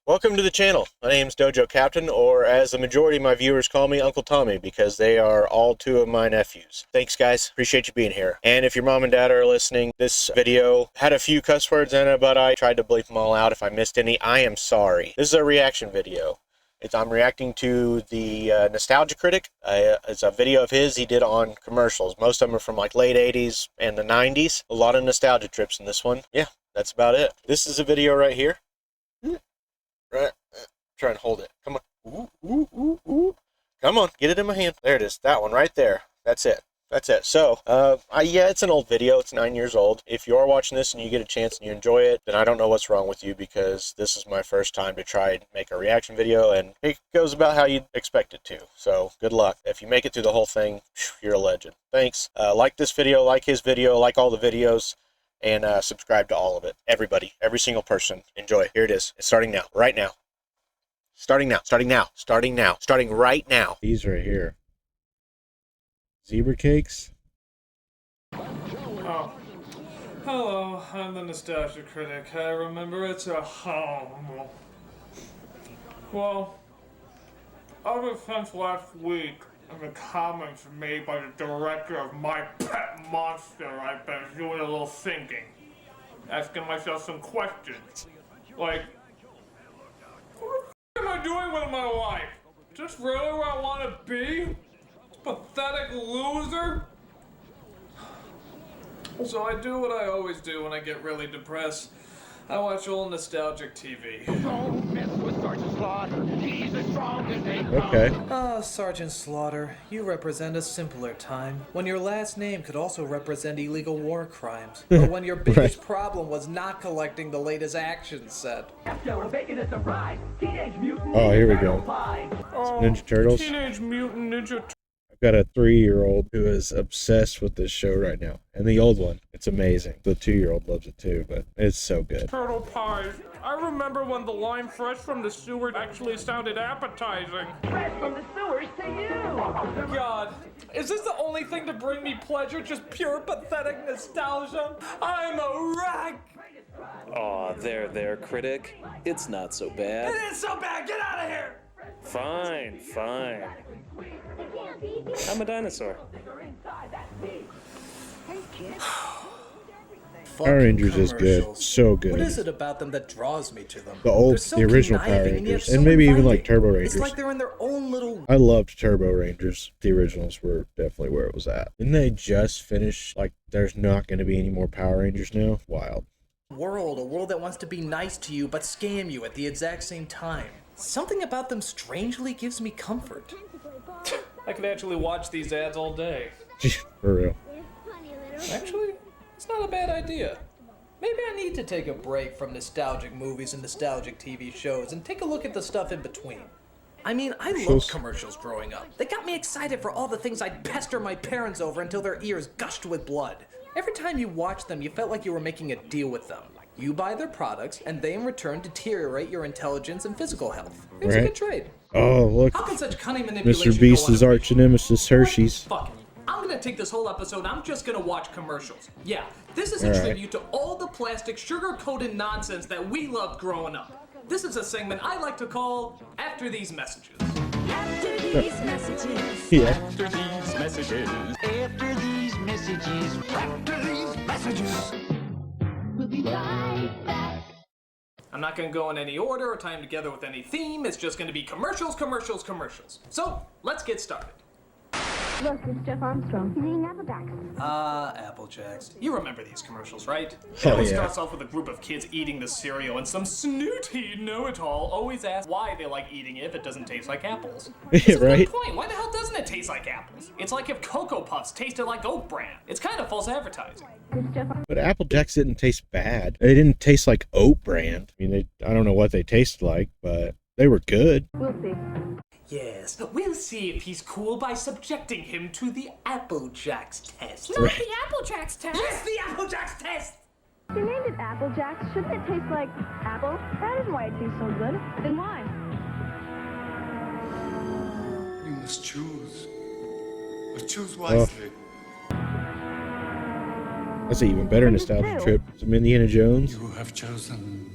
Welcome to the channel. My name's Dojo Captain, or as the majority of my viewers call me, Uncle Tommy, because they are all two of my nephews. Thanks, guys. Appreciate you being here. And if your mom and dad are listening, this video had a few cuss words in it, but I tried to bleep them all out. If I missed any, I am sorry. This is a reaction video. I'm reacting to the Nostalgia Critic. It's a video of his he did on commercials. Most of them are from like late 80s and the 90s. A lot of nostalgia trips in this one. Yeah, that's about it. This is a video right here. Right, try and hold it. Come on. Ooh, ooh, ooh, ooh. Come on, get it in my hand. There it is. That one right there. That's it. That's it. So, yeah, it's an old video. It's 9 years old. If you are watching this and you get a chance and you enjoy it, then I don't know what's wrong with you, because this is my first time to try and make a reaction video, and it goes about how you'd expect it to. So, good luck. If you make it through the whole thing, you're a legend. Thanks. Like this video, like his video, like all the videos, and subscribe to all of it. Everybody, every single person. Enjoy. Here it is. It's starting now. Right now. Starting now. Starting now. Starting now. Starting right now. These right here. Zebra cakes. Oh. Hello, I'm the Nostalgia Critic. I remember it's a home. Well, ever since last week, in the comments made by the director of My Pet Monster, I've been doing a little thinking. Asking myself some questions. Like, what the f am I doing with my life? Is this really where I want to be? Pathetic loser? So I do what I always do when I get really depressed. I watch old nostalgic TV. Don't mess with Sergeant Slaughter. He's as strong as they come. Okay. Ah, Sergeant Slaughter, you represent a simpler time, when your last name could also represent illegal war crimes, or when your biggest problem was not collecting the latest action set. We're making a surprise. Teenage Mutant Oh, here we go. Oh, Ninja Turtles. Teenage Mutant Ninja Turtles. I've got a 3-year-old who is obsessed with this show right now. And the old one, it's amazing. The 2-year-old loves it too, but it's so good. Turtle pies. I remember when the line fresh from the sewer actually sounded appetizing. Fresh from the sewers to you. God, is this the only thing to bring me pleasure? Just pure pathetic nostalgia? I'm a wreck! Aw, there, critic. It's not so bad. It is so bad! Get out of here! Fine. I'm a dinosaur. Power Rangers is good. So good. What is it about them that draws me to them? The So the original Power conniving, and yet Rangers. so And maybe even inviting. like Turbo Rangers. It's like they're in their own little... I loved Turbo Rangers. The originals were definitely where it was at. Didn't they just finish, like, there's not going to be any more Power Rangers now? Wild. world, a world that wants to be nice to you but scam you at the exact same time. Something about them strangely gives me comfort. I could actually watch these ads all day. For real. Actually, it's not a bad idea. Maybe I need to take a break from nostalgic movies and nostalgic TV shows and take a look at the stuff in between. I mean, I loved commercials growing up. They got me excited for all the things I'd pester my parents over until their ears gushed with blood. Every time you watched them, you felt like you were making a deal with them. You buy their products, and they in return deteriorate your intelligence and physical health. It was a good trade. Oh, look. How can such cunning manipulation Mr. Beast's go on? arch nemesis, Hershey's. Fuck it. I'm gonna take this whole episode, I'm just gonna watch commercials. Yeah, this is a tribute to all the plastic, sugar-coated nonsense that we loved growing up. This is a segment I like to call After These Messages. After these messages. Yeah. After these messages. After these messages. After these messages. We'll be right back. I'm not gonna go in any order or tie them together with any theme. It's just gonna be commercials, commercials, commercials. So, let's get started. Look, it's Jeff Armstrong. He's eating Apple Jacks. Apple Jacks. You remember these commercials, right? It Oh, always yeah. starts off with a group of kids eating the cereal, and some snooty know-it-all always asks why they like eating it if it doesn't taste like apples. It's a Right? good point. Why the hell doesn't it taste like apples? It's like if Cocoa Puffs tasted like Oat Bran. It's kind of false advertising. It's Jeff But Apple Jacks didn't taste bad. They didn't taste like oat brand. I mean, I don't know what they tasted like, but they were good. We'll see. Yes, we'll see if he's cool by subjecting him to the Apple Jacks test. Not the Apple Jacks test. Yes, the Apple Jacks test! They named it Apple Jacks. Shouldn't it taste like apple? That isn't why it tastes so good. Then why? You must choose. But choose wisely. That's an even better nostalgia trip. Some Indiana Jones. You have chosen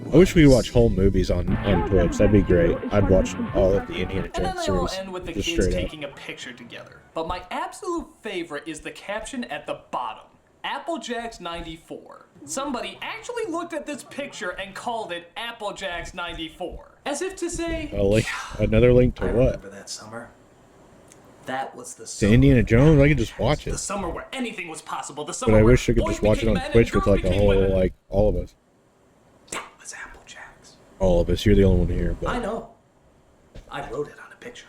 I wish we could watch whole movies on Twitch. That'd be great. I'd watch all of the Indiana And then Jones they all series. end with the Just kids straight up. taking a picture together. But my absolute favorite is the caption at the bottom. Applejacks 94. Somebody actually looked at this picture and called it Applejacks 94. As if to say, A link, another link to I what? remember that summer. That was the To summer. Indiana Jones? I could just watch The it. summer where anything was possible. The summer But I where wish I could boys just watch it became on men Twitch and with girls like a became whole, women. like, all of us. That was Applejacks. All of us. You're the only one here. I But know. I wrote it on a picture.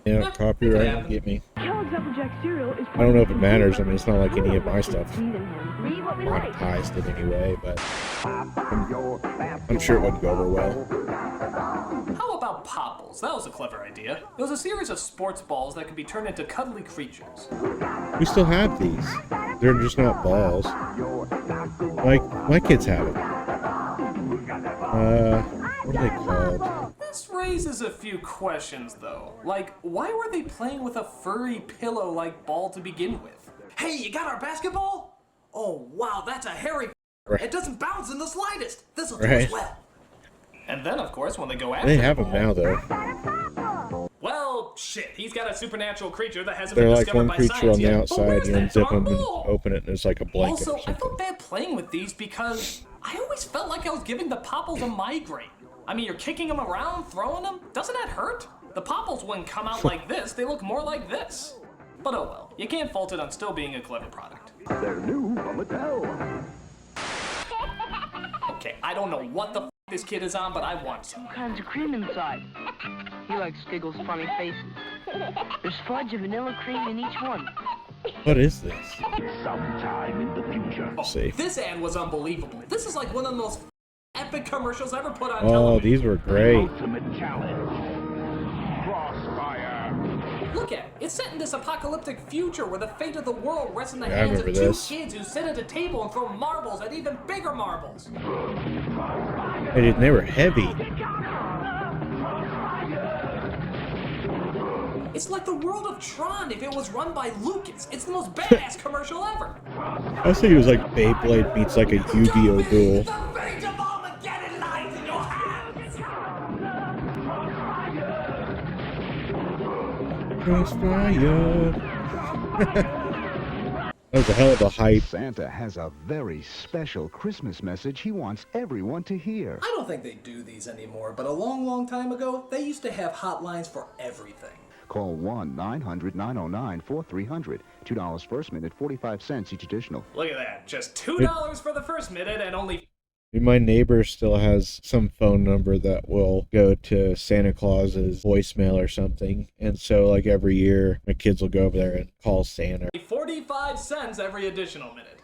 yeah, It copyright happened. get me. Kellogg's Applejack cereal is I don't know if it matters. I mean, it's not like any of my stuff Read what we like. monetized in any way, but I'm sure it wouldn't go over well. How about Popples? That was a clever idea. It was a series of sports balls that could be turned into cuddly creatures. We still have these. They're just not balls. Like, my kids have it. What are they called? This raises a few questions, though. Like, why were they playing with a furry pillow-like ball to begin with? Hey, you got our basketball? Oh, wow, that's a hairy... Right. It doesn't bounce in the slightest. This'll do Right. as well. And then, of course, when they go after They the have them ball, now, though. well, shit, he's got a supernatural creature that hasn't They're been like discovered one by creature science on the yet. But outside. where's You that unzip darn them and ball? open it, and there's like a blanket Also, or I something. felt bad playing with these because I always felt like I was giving the Popples a migraine. I mean, you're kicking them around, throwing them. Doesn't that hurt? The Popples wouldn't come out like this. They look more like this. But oh well. You can't fault it on still being a clever product. They're new from Mattel. Okay, I don't know what the f this kid is on, but I want some. Kinds of cream inside. He likes Giggle's funny faces. There's fudge and vanilla cream in each one. What is this? Sometime in the future. Safe. This ad was unbelievable. This is like one of the most epic commercials ever put on Oh, television. these were great. Ultimate challenge. Crossfire. Look at it. It's set in this apocalyptic future where the fate of the world rests in the Yeah, I hands of remember two this. kids who sit at a table and throw marbles at even bigger marbles. They were heavy. It's like the world of Tron if it was run by Lucas. It's the most badass commercial ever. I was thinking it was like Beyblade meets like a Yu-Gi-Oh duel. The fate of Armageddon lies in your hands. Crossfire. That was a hell of a hype. Santa has a very special Christmas message he wants everyone to hear. I don't think they do these anymore, but a long, long time ago, they used to have hotlines for everything. Call 1-900-909-4300. $2 first minute, 45 cents each additional. Look at that. Just $2 for the first minute and only... My neighbor still has some phone number that will go to Santa Claus's voicemail or something. And so, like, every year, my kids will go over there and call Santa. 45 cents every additional minute.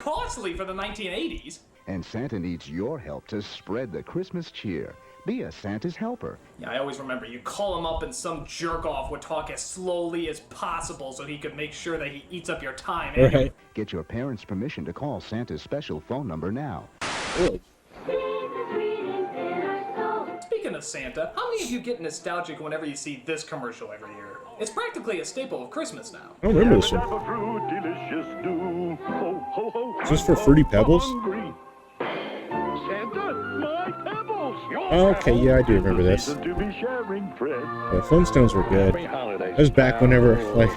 Costly for the 1980s. And Santa needs your help to spread the Christmas cheer. Be a Santa's helper. Yeah, I always remember you call him up and some jerk-off would talk as slowly as possible so he could make sure that he eats up your time. And Right. Get your parents' permission to call Santa's special phone number now. Really? Speaking of Santa, how many of you get nostalgic whenever you see this commercial every year? It's practically a staple of Christmas now. I don't remember this one. Fruit, delicious dew. Ho, ho, ho. Is this for Fruity Pebbles? Hungry. Santa, my pebbles. Okay, yeah, I do remember this. Reason to be sharing, Fred. The Flintstones were good. That was back whenever, like,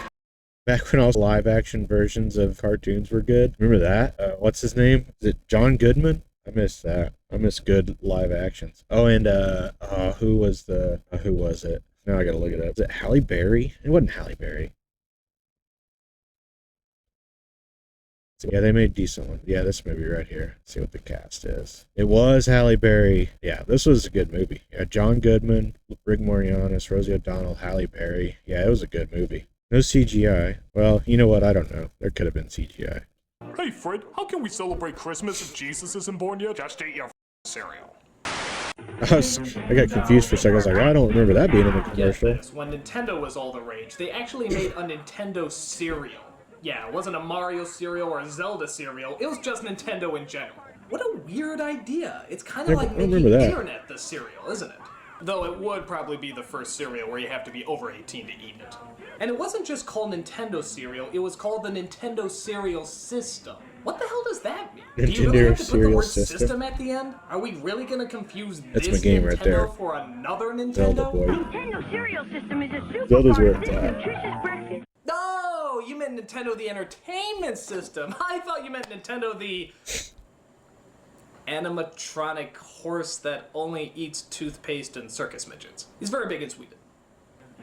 back when all live action versions of cartoons were good. Remember that? What's his name? Is it John Goodman? I miss that. I miss good live actions. Oh, and who was it? Now I gotta look it up. Is it Halle Berry? It wasn't Halle Berry. So yeah, they made a decent one. Yeah, this movie right here. Let's see what the cast is. It was Halle Berry. Yeah, this was a good movie. Yeah, John Goodman, Rick Moranis, Rosie O'Donnell, Halle Berry. Yeah, it was a good movie. No CGI. Well, you know what? I don't know. There could have been CGI. Hey Fred, how can we celebrate Christmas if Jesus isn't born yet? Just eat your cereal. I got confused for a second. I was like, I don't remember that being in the Get commercial. this, when Nintendo was all the rage, they actually made a Nintendo cereal. Yeah, it wasn't a Mario cereal or a Zelda cereal, it was just Nintendo in general. What a weird idea. It's kind of like making remember that. Internet the cereal, isn't it? Though it would probably be the first cereal where you have to be over 18 to eat it. And it wasn't just called Nintendo cereal, it was called the Nintendo Cereal System. What the hell does that mean? Nintendo Do you really have to put the Serial word System. system at the end? Are we really gonna confuse That's this my game Nintendo right there. for another Nintendo? Zelda boy. Nintendo Cereal System is a super Zelda's where fun, it's at. nutritious breakfast. No, you meant Nintendo the Entertainment System. I thought you meant Nintendo the animatronic horse that only eats toothpaste and circus midgets. He's very big in Sweden.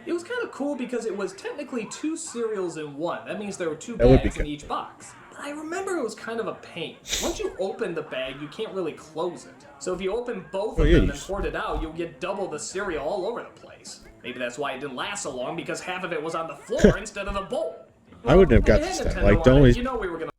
It was kind of cool because it was technically 2 cereals in one. That means there were 2 That would be bags in good. each box. But I remember it was kind of a pain. Once you open the bag, you can't really close it. So if you open both of yeah, them you and poured it out, you'll get double the cereal all over the place. Maybe that's why it didn't last so long, because half of it was on the floor instead of the bowl. I wouldn't have got Well, this it had stuff. Nintendo Like, the on it. only... You know we were gonna...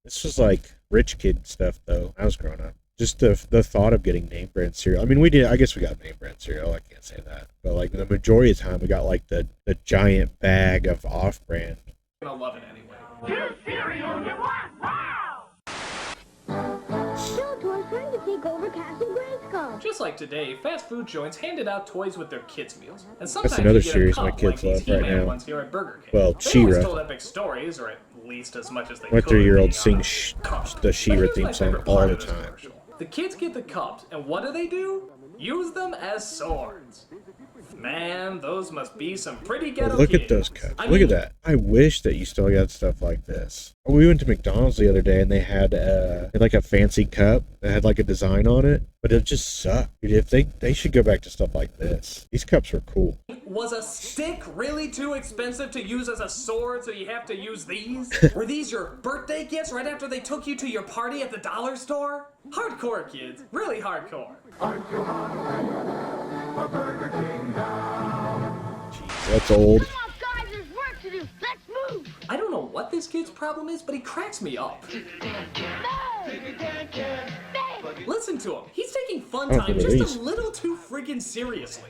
This was like rich kid stuff, though. I was growing up. Just the thought of getting name brand cereal. I mean, we did. I guess we got name brand cereal. I can't say that, but like the majority of the time, we got like the giant bag of off brand. gonna love it anyway. 2 cereals in one. Wow! Skeletor's trying to take over Castle Grayskull. Just like today, fast food joints handed out toys with their kids' meals. And sometimes another you get series a my cup kids like these love right He-Man now. ones here at Burger King. Well, They always She-Ra. told epic stories, or at least as much as they My could. 3-year-old being on sings a cup. the But She-Ra here's theme my song favorite all part the of this time. commercial. The kids get the cups, and what do? Use them as swords. Man, those must be some pretty ghetto Look at kids. those cups. I Look mean, at that. I wish that you still got stuff like this. We went to McDonald's the other day and they had like a fancy cup that had like a design on it, but it just sucked. Dude, if they should go back to stuff like this. These cups were cool. Was a stick really too expensive to use as a sword, so you have to use these? Were these your birthday gifts right after they took you to your party at the dollar store? Hardcore, kids. Really hardcore. Jeez, that's old. Come on, guys, there's work to do. Let's move. I don't know what this kid's problem is, but he cracks me up. Listen to him. He's taking fun Oh, time look at just these. a little too friggin' seriously.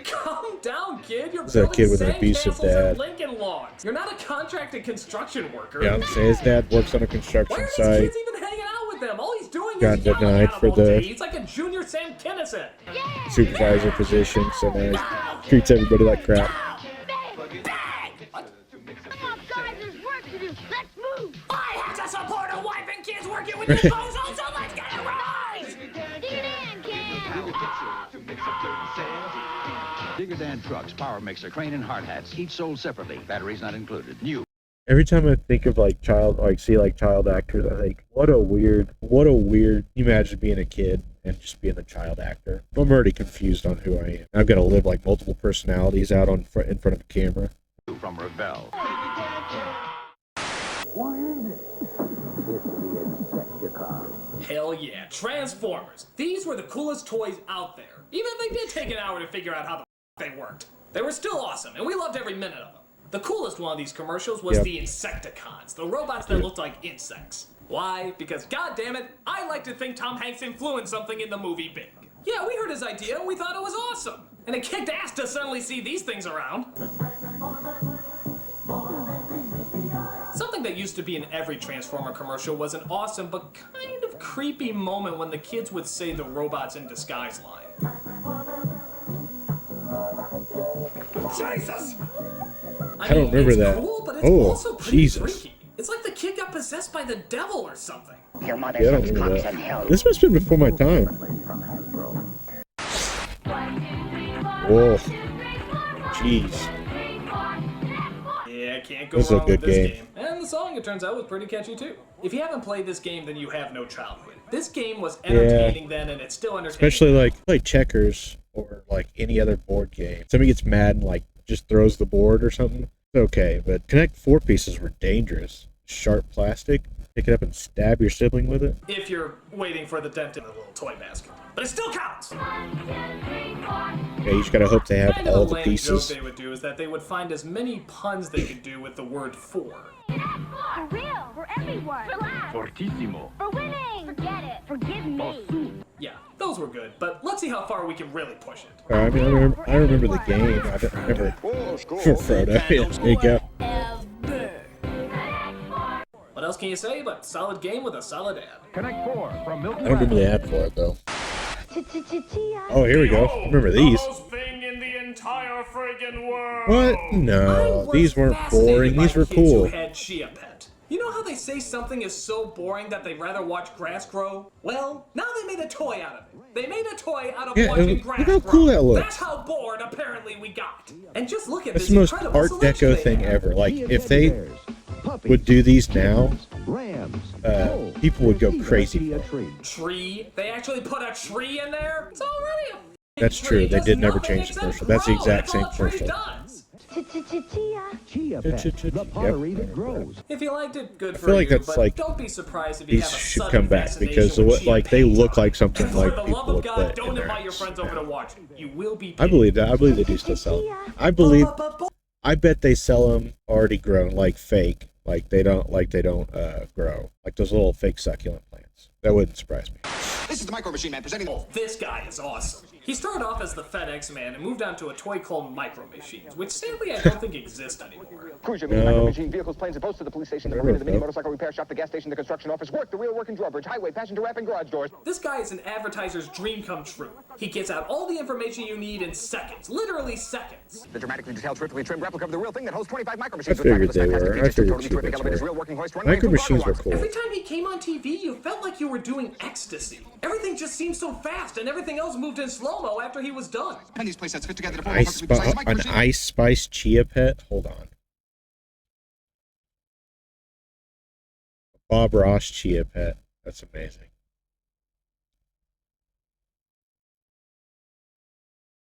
Calm down, kid. You're Is that a building kid with an abusive sandcastles dad? and Lincoln logs. You're not a contracted construction worker. Yeah, I'd say his dad works on a construction Why are these site. kids even hanging out with them? All he's doing Got is yelling denied at them for all the- day. He's like a junior Sam Kinison. Supervisor position, so now he treats everybody like crap. Come on, guys, there's work to do. Let's move. I have to support a wife and kids working with you bozos, so let's get it right! Dig it in, kid. Digger Dan Trucks, Power Mixer, Crane, and Hard Hats, each sold separately. Batteries not included. New. Every time I think of like child actors, I think, what a weird, you imagine being a kid and just being a child actor. I'm already confused on who I am. I've got to live like multiple personalities out in front of a camera. From Rebel. Hell yeah, Transformers. These were the coolest toys out there. Even if they did take an hour to figure out how the they worked. They were still awesome, and we loved every minute of them. The coolest one of these commercials was the Insecticons, the robots that looked like insects. Why? Because goddammit, I like to think Tom Hanks influenced something in the movie Big. Yeah, we heard his idea and we thought it was awesome. And it kicked ass to suddenly see these things around. Something that used to be in every Transformer commercial was an awesome but kind of creepy moment when the kids would say the robots in disguise line. Jesus! I don't remember it's that. Cool, but it's Oh, also pretty Jesus. freaky. It's like the kid got possessed by the devil or something. Your mother Yeah, I don't remember that. This must have been before my time. Whoa. Jeez. Yeah, can't go This is a wrong with good this game. game. And the song, it turns out, was pretty catchy too. If you haven't played this game, then you have no childhood. This game was entertaining then, and it's still entertaining. Especially like play checkers or like any other board game. Somebody gets mad and like just throws the board or something. It's okay, but Connect 4 pieces were dangerous. Sharp plastic. Pick it up and stab your sibling with it. If you're waiting for the dent in the little toy basket. But it still counts! Yeah, you just gotta hope they have Kind of all the the lame pieces. joke they would do is that they would find as many puns they could do with the word for. For real. For everyone. Relax. Fortissimo. For winning. Forget it. Forgive me. Yeah, those were good, but let's see how far we can really push it. I mean, I remember the game. I don't remember Frodo. Yeah, there you go. What else can you say but solid game with a solid ad? Connect 4 from Milton. I don't remember the ad for it though. Oh, here we go. I remember these. The most thing in the entire friggin' world. What? No, these weren't boring. These were cool. Who had chia pet. You know how they say something is so boring that they'd rather watch grass grow? Well, now they made a toy out of it. They made a toy out of watching grass look how grow. cool that looks. That's how bored apparently we got. And just look at That's this the most incredible Art selection Deco they thing have. ever. Like, if they would do these now, people would go crazy. Tree? They actually put a tree in there? It's already a That's true. They did never change the commercial. That's the exact same commercial. Chia Pet, the pottery that grows. If you liked it, good for I feel like you, that's but like don't be surprised if you these have a should sudden come back fascination because with what chia like they pet. look like something For like the people love of would God, put in don't their invite your house. friends over to watch it. You will be I believe that. I believe they do still sell them. I bet they sell them already grown, like fake, like they don't grow, like those little fake succulent plants. That wouldn't surprise me. This is the Micro Machine Man presenting. Oh, this guy is awesome. He started off as the FedEx man and moved on to a toy called Micro Machines, which sadly I don't think exist anymore. Cruiser, mini Micro Machine vehicles, planes, and boats to the police station, the marina, the mini motorcycle repair shop, the gas station, the construction office, work, the real working drawbridge, highway, passenger ramp, and garage doors. This guy is an advertiser's dream come true. He gets out all the information you need in seconds, literally seconds. The dramatically detailed, terrifically trimmed replica of the real thing that holds 25 Micro Machines. I figured they were. I figured totally terrific elevators, real working hoist, runway, Micro and Machines were cargo cool. Every time he came on TV, you felt like you were doing ecstasy. Everything just seemed so fast, and everything else moved in slow-mo after he was done. And these playsets fit together to form a Ice perfectly precise Micro an Machine. Ice Spice Chia Pet. Hold on. Bob Ross Chia Pet. That's amazing.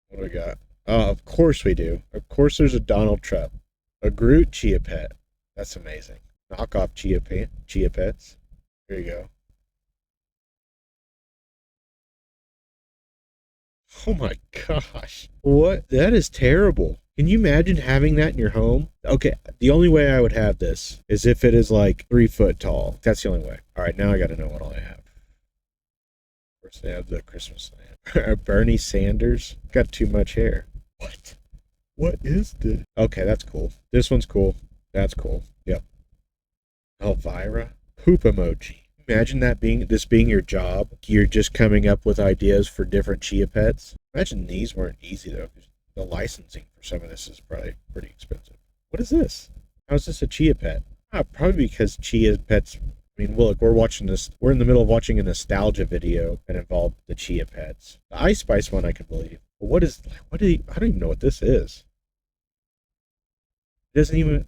What do we got? Oh, of course we do. Of course there's a Donald Trump. A Groot Chia Pet. That's amazing. Knockoff Chia Pets. Here you go. Oh my gosh. What? That is terrible. Can you imagine having that in your home? Okay, the only way I would have this is if it is like 3 foot tall. That's the only way. All right, now I got to know what all I have. Of course, they have the Christmas lamp. Bernie Sanders. Got too much hair. What? What is this? Okay, that's cool. This one's cool. That's cool. Yep. Elvira. Poop emoji. Imagine that being your job. You're just coming up with ideas for different Chia Pets. Imagine these weren't easy though. The licensing for some of this is probably pretty expensive. What is this? How is this a Chia Pet? Probably because Chia Pets. I mean, look, we're watching this. We're in the middle of watching a nostalgia video that involved the Chia Pets. The Ice Spice one I could believe. But what is? I don't even know what this is. It doesn't even.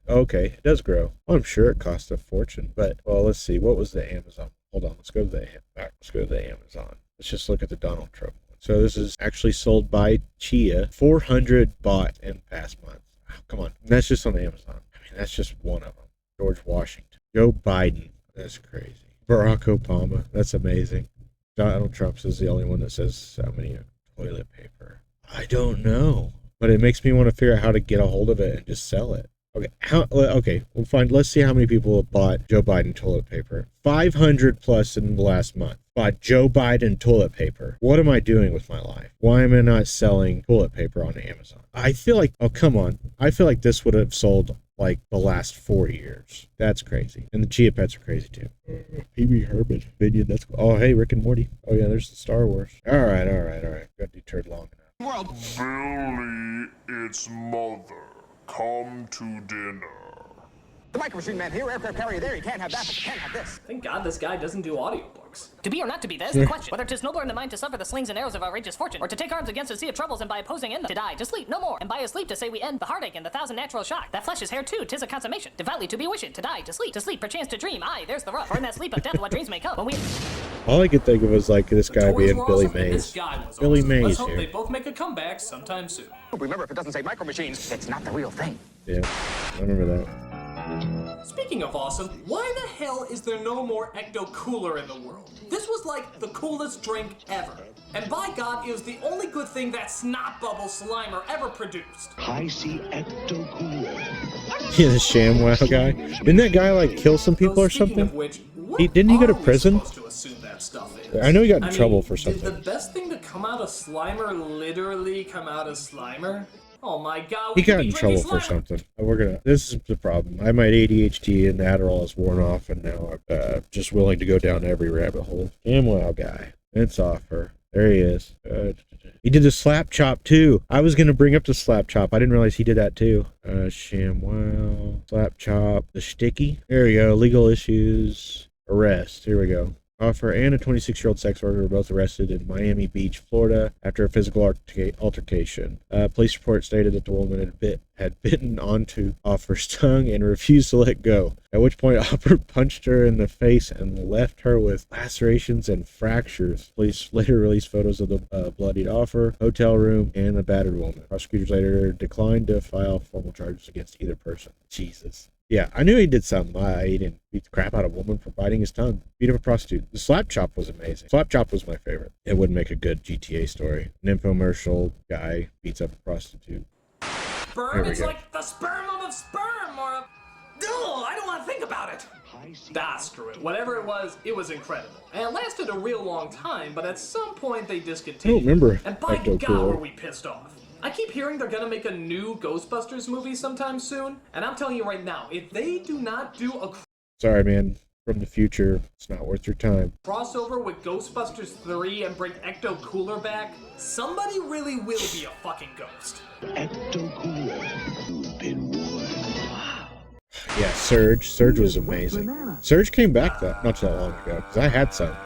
Okay, it does grow. Well, I'm sure it costs a fortune. But well, let's see. What was the Amazon? Hold on. Let's go to the Amazon. Let's just look at the Donald Trump. So this is actually sold by Chia. 400 bought in past months. Oh, come on. And that's just on Amazon. I mean, that's just one of them. George Washington. Joe Biden. That's crazy. Barack Obama. That's amazing. Donald Trump is the only one that says how many toilet paper. I don't know. But it makes me want to figure out how to get a hold of it and just sell it. Okay, we'll find. Let's see how many people have bought Joe Biden toilet paper. 500 plus in the last month. Bought Joe Biden toilet paper. What am I doing with my life? Why am I not selling toilet paper on Amazon? I feel like, oh, come on. I feel like this would have sold like the last 4 years. That's crazy. And the Chia Pets are crazy too. PB Herman. Minion, that's cool. Oh, hey, Rick and Morty. Oh, yeah, there's the Star Wars. All right. Got deterred long enough. Billy, it's mother. Come to dinner. The Micro Machine Man here, aircraft carrier there. You can't have that, but you can have this. Thank God this guy doesn't do audiobooks. To be or not to be, that is the question. Whether 'tis nobler in the mind to suffer the slings and arrows of outrageous fortune, or to take arms against a sea of troubles and by opposing in them, to die, to sleep, no more, and by a sleep to say we end the heartache and the thousand natural shock. That flesh is hair too, 'tis a consummation. Devoutly to be wished, to die, to sleep, perchance to dream. Aye, there's the rub. For in that sleep of death, what dreams may come. When we... All I could think of was like this guy being Billy Awesome, and Mays. this guy was Billy awesome. Mays Let's hope here. they both make a comeback sometime soon. Remember, if it doesn't say Micro Machines, it's not the real thing. Yeah, I remember that. Speaking of awesome, why the hell is there no more Ecto Cooler in the world? This was like the coolest drink ever. And by God, it was the only good thing that Snot Bubble Slimer ever produced. I see Ecto Cooler. Yeah, the ShamWow guy. Didn't that guy like kill some people or Speaking something? of which, Didn't he go to prison? supposed to assume that stuff is? I know he got in I trouble mean, for something. Did the best thing to come out of Slimer literally come out of Slimer? Oh my God! He we could got be in trouble drinking for Slimer. something. This is the problem. I my ADHD and Adderall is worn off, and now I'm just willing to go down every rabbit hole. ShamWow guy. It's offer. There he is. He did the slap chop too. I was gonna bring up the slap chop. I didn't realize he did that too. ShamWow, slap chop, the sticky. There we go. Legal issues, arrest. Here we go. Offer and a 26-year-old sex worker were both arrested in Miami Beach, Florida, after a physical altercation. Police report stated that the woman had bitten onto Offer's tongue and refused to let go, at which point Offer punched her in the face and left her with lacerations and fractures. Police later released photos of the bloodied Offer, hotel room, and the battered woman. Prosecutors later declined to file formal charges against either person. Jesus. Yeah, I knew he did something. He didn't beat the crap out of a woman for biting his tongue. Beat up a prostitute. The slap chop was amazing. Slap chop was my favorite. It would make a good GTA story. An infomercial guy beats up a prostitute. Sperm? It's like the sperm of a sperm, or I don't want to think about it. Screw it. Whatever it was incredible. And it lasted a real long time, but at some point they discontinued. I don't remember. And by God, were we pissed off. I keep hearing they're gonna make a new Ghostbusters movie sometime soon, and I'm telling you right now, if they do not do a Sorry, man. From the future, it's not worth your time. crossover with Ghostbusters 3 and bring Ecto Cooler back, somebody really will be a fucking ghost. Ecto Cooler, you've been warned. Wow. Yeah, Surge. Surge was amazing. Surge came back not that long ago, because I had some.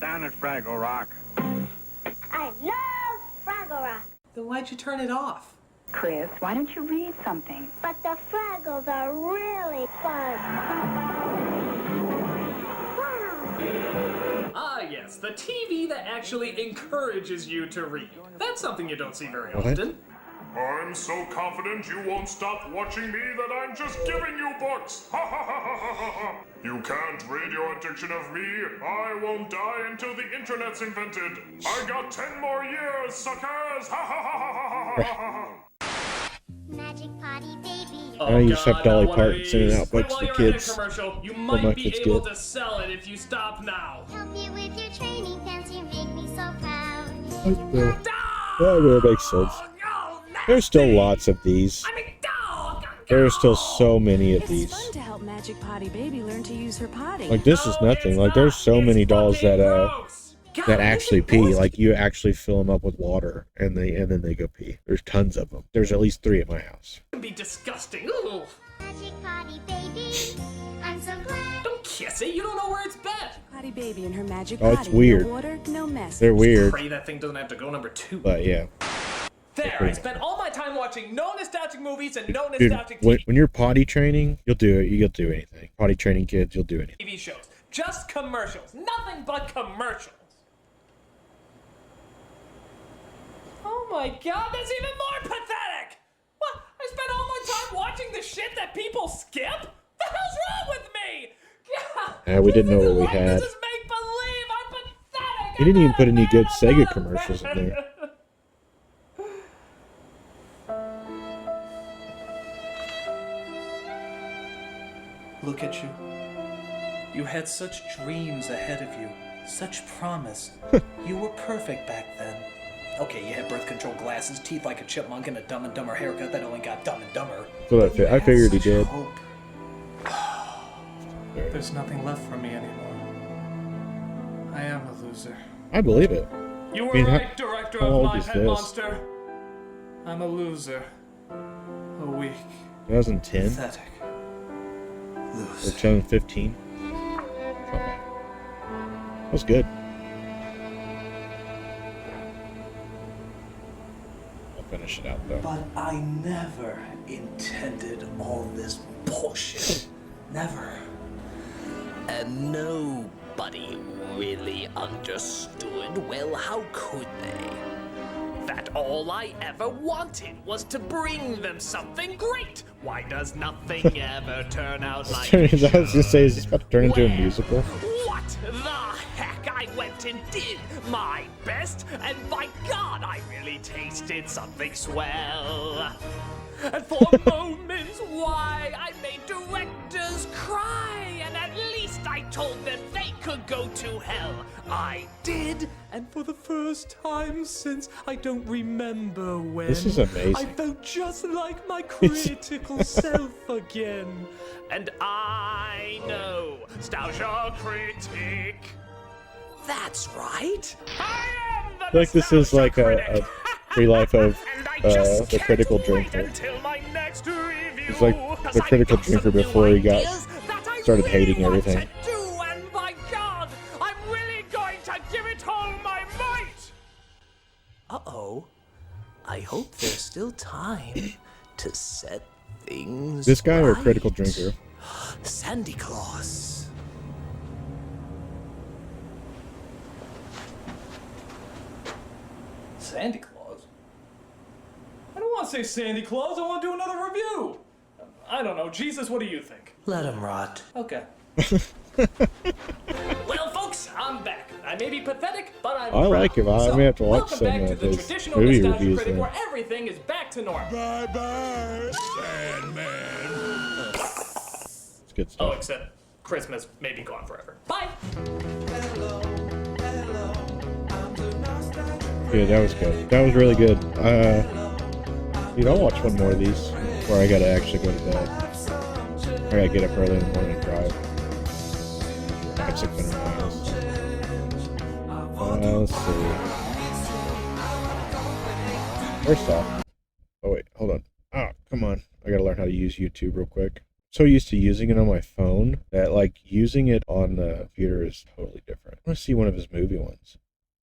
Down at Fraggle Rock. I love Fraggle Rock. Then why'd you turn it off? Chris, why don't you read something? But the Fraggles are really fun. Ah, yes, the TV that actually encourages you to read. That's something you don't see very often. I'm so confident you won't stop watching me that I'm just giving you books. Ha ha ha ha ha ha. You can't read your addiction of me. I won't die until the internet's invented. I got 10 more years, suckers. Ha ha ha ha ha ha ha. Magic Potty Baby. I used to have Dolly Parton sending out books to kids. You For might my be kids able get. to sell it if you stop now. Help you with your training pants, you make me so proud. That really makes sense. There's still lots of these. There's still so many of these. It's fun to help Magic Potty Baby learn to use her potty. Like, this is nothing. Like, there's so many dolls that actually pee. Like, you actually fill them up with water and then they go pee. There's tons of them. There's at least 3 at my house. It can be disgusting. Ooh. Magic Potty Baby, I'm so glad. Don't kiss it. You don't know where it's been. Potty Baby and her magic Oh, potty. it's weird. No water, no mess. They're weird. Pray that thing doesn't have to go number 2. But yeah. There, I spent all my time watching no nostalgic movies and no Dude, nostalgic when you're potty training, you'll do it. You'll do anything. Potty training kids, you'll do anything. TV shows. Just commercials. Nothing but commercials. Oh my God, that's even more pathetic! What? I spent all my time watching the shit that people skip? The hell's wrong with me? God, Yeah, we didn't know what we had. This is make believe. I'm pathetic. He didn't even put any good Sega commercials in there. Look at you. You had such dreams ahead of you, such promise. You were perfect back then. Okay, you had birth control glasses, teeth like a chipmunk, and a Dumb and Dumber haircut that only got dumb and dumber. So I figured he did. There's nothing left for me anymore. I am a loser. I believe it. You were I mean, right, director how of old My is Pet this? Monster. I'm a loser. A weak, 2010? pathetic Or loser. 2015? That was good. I'll finish it out though. But I never intended all this bullshit. Never. And nobody really understood. Well, how could they? That all I ever wanted was to bring them something great. Why does nothing ever turn out like I it was gonna should? say, is this about to turn into a musical? What the heck? I went and did my best, and by God, I really tasted something swell. And for moments, why, I made directors cry, and at least I told them they could go to hell. I did, and for the first time since I don't remember when, This is amazing. I felt just like my critical self again. And I know, Nostalgia Critic. That's right. I feel like this is like a pre-life of the critical drinker. He's like the critical drinker before he got started hating everything. And by God, I'm really going to give it all my might. Uh-oh. I hope there's still time to set things This guy or a right. critical drinker? Sandy Claus. Sandy Claus? I don't want to say Sandy Claus. I want to do another review. I don't know. Jesus, what do you think? Let him rot. Okay. Well, folks, I'm back. I may be pathetic, but I'm I proud. like him. I may have to watch welcome some back to of the his traditional movie nostalgia reviews critic then. where everything is back to normal. Bye-bye, Sandman. It's good Oh, stuff. except Christmas may be gone forever. Bye. Yeah, that was good. That was really good. Dude, I'll watch one more of these before I gotta actually go to bed. I gotta get up early in the morning and drive. I'm 600 miles. Let's see. First off, oh wait, hold on. Oh, come on. I gotta learn how to use YouTube real quick. So used to using it on my phone that like using it on the computer is totally different. I want to see one of his movie ones.